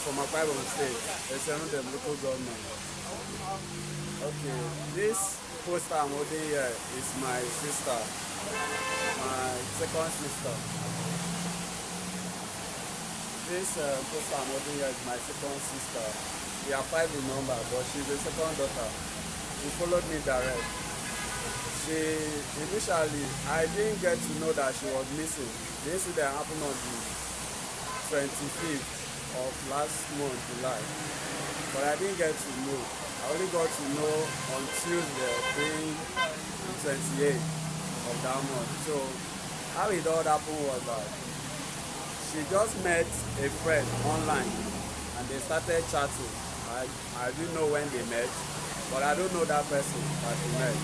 from a private state, the seven them local government. Okay, this poster I'm holding here is my sister, my second sister. This poster I'm holding here is my second sister. We are five in number, but she's the second daughter. She followed me direct. She initially, I didn't get to know that she was missing. The incident happened on the 25th of last month, July. But I didn't get to know. I only got to know on Tuesday, being the 28th of that month. So how it all happened was that she just met a friend online and they started chatting. I didn't know when they met, but I don't know that person that she met.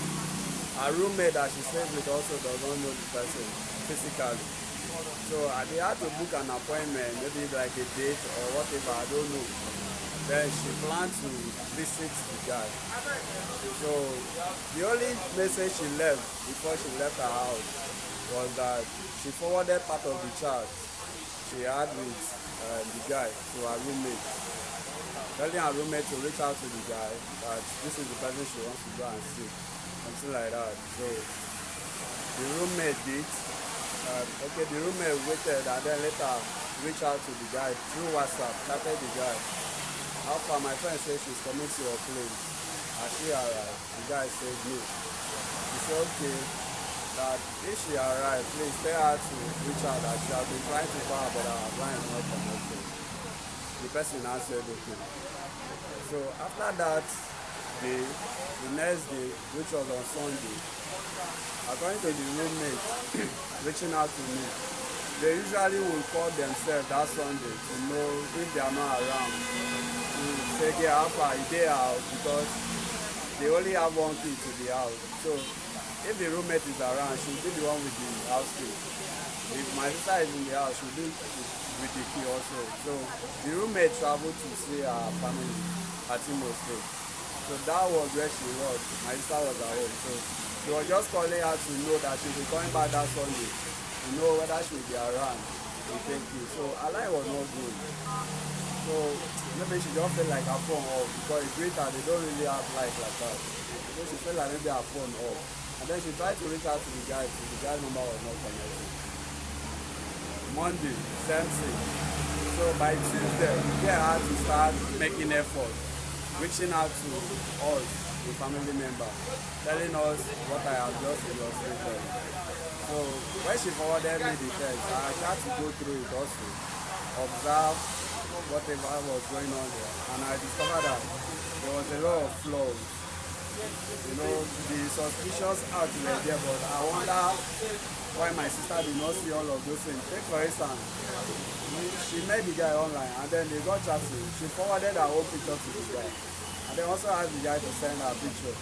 Her roommate that she stays with also does not know the person physically. So they had to book an appointment, maybe like a date or whatever, I don't know. Then she planned to visit the guy. So the only message she left before she left her house was that she forwarded part of the chat she had with the guy to her roommate, telling her roommate to reach out to the guy that this is the person she wants to go and see, something like that. So the roommate did. The roommate waited and then later reached out to the guy through WhatsApp, chatted the guy. After my friend said she's coming to your place, as she arrived, the guy said no. He said okay, that if she arrived, please tell her to reach out that she has been trying to call her but her line is not connected. The person answered okay. So after that day, the next day, which was on Sunday, according to the roommate reaching out to me, they usually will call themselves that Sunday to know if they are not around, to say they are far, they are out, because they only have one key to the house. So if the roommate is around, she'll be the one with the house key. If my sister is in the house, she'll be with the key also. So the roommate traveled to see her family at Imo State. So that was where she was. My sister was at home. So she was just calling her to know that she'll be coming back that Sunday, to know whether she'll be around to take you. So her line was not good. So maybe she just felt like her phone off, because it's greater, they don't really have life like that. So she felt like maybe her phone off. And then she tried to reach out to the guy, so the guy's number was not connected. Monday, same thing. So by Tuesday, the guy had to start making effort, reaching out to us, the family member, telling us what I have just illustrated. So when she forwarded me the text, I had to go through it also, observe whatever was going on there, and I discovered that there was a lot of flaws. You know, the suspicious out were there, but I wonder why my sister did not see all of those things. Take for instance, she met the guy online and then they got chatting. She forwarded her own picture to the guy, and then also asked the guy to send her picture,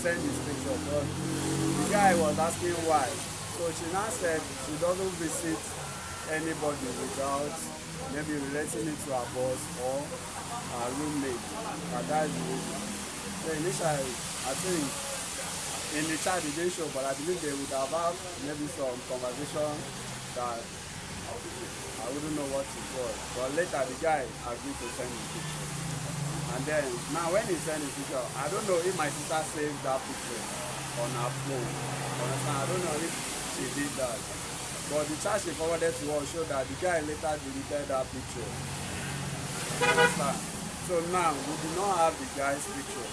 send his picture. But the guy was asking why. So she now said she doesn't visit anybody without maybe relating it to her boss or her roommate, and that's the reason. So initially, I think in the chat it didn't show, but I believe they would have had maybe some conversation that I wouldn't know what it was. But later the guy agreed to send his picture. And then now when he sent his picture, I don't know if my sister saved that picture on her phone. Understand? I don't know if she did that. But the chat she forwarded to us showed that the guy later deleted that picture. Understand? So now we do not have the guy's picture,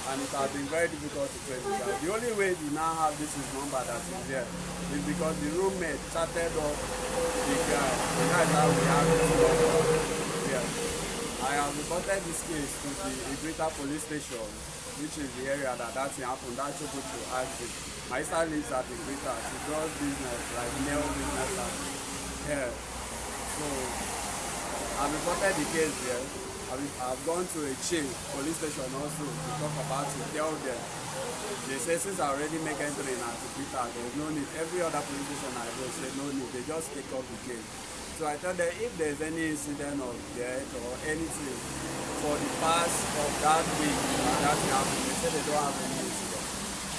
and it has been very difficult to trace the guy. The only way we now have this is number that is there is because the roommate chatted up the guy. The guy that we have this number. Yeah. I have reported this case to the Greater Police Station, which is the area that thing happened. That Chokocho accident. My sister lives at the Greater. She does business like nail business here. So I've reported the case there. I've gone to Etche police station also to talk about it, tell them. They say since I already make entry in Antiquita, there's no need. Every other police station I go say no need. They just take up the case. So I tell them if there's any incident of death or anything for the past of that week that happened, they say they don't have any incident.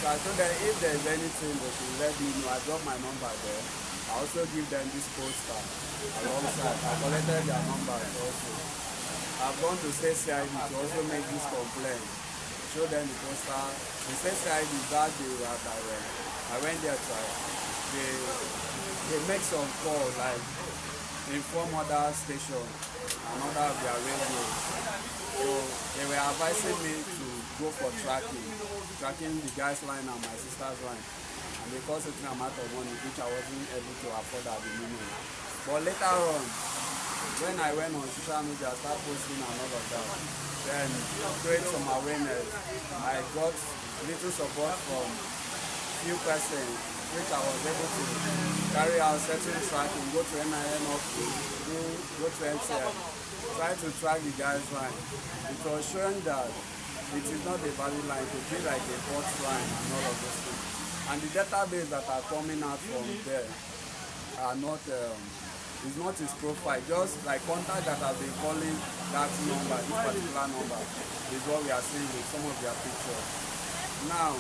So I told them if there's anything, they should let me know. I drop my number there. I also give them this poster alongside. I collected their numbers also. I've gone to state CID to also make this complaint. Show them the poster. The state CID that day that I went there to they make some calls like inform other stations and other of their radios. So they were advising me to go for tracking the guy's line and my sister's line. And because it's an amount of money which I wasn't able to afford at the moment. But later on, when I went on social media, I started posting and all of that, then create some awareness. I got little support from few persons, which I was able to carry out certain tracking, go to NIN office, go to Etche, try to track the guy's line. It was showing that it is not a valid line, it could be like a bot line and all of those things. And the database that are coming out from there are not is not his profile, just like contact that have been calling that number, this particular number is what we are seeing with some of their pictures. Now